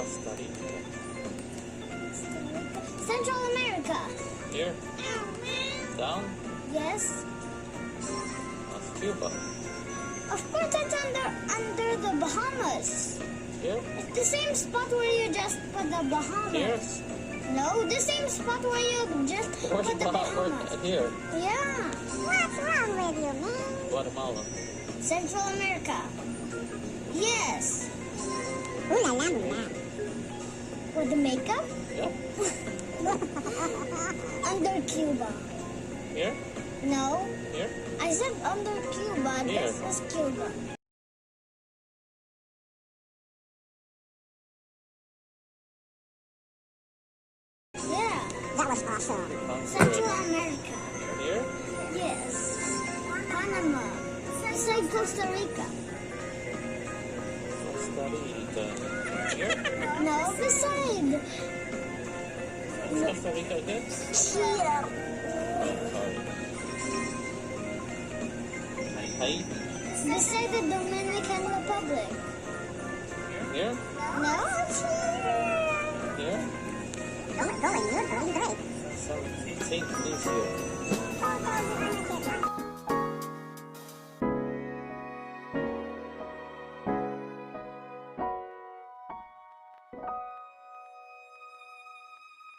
Costa Rica. Central America. Here? Down? Yes. That's Cuba. Of course, it's under the Bahamas. Here? It's the same spot where you just put the Bahamas. Here? No, the same spot where you just Where's put the Bahamas. Here? Yeah. What's wrong with you, man? Guatemala. Central America. Yes. Ooh la la la. With the makeup? Yeah. Under Cuba. Here? No. Here? I said under Cuba. Here. This is Cuba. Yeah. That was awesome. Central America. Here? Yes. Panama. Beside Costa Rica. Costa Rica. Here? No, beside. Costa Rica again? Here. Sorry. Haiti. Beside the Dominican Republic. Here? No, it's here. Here? You're doing great. St. Lucia.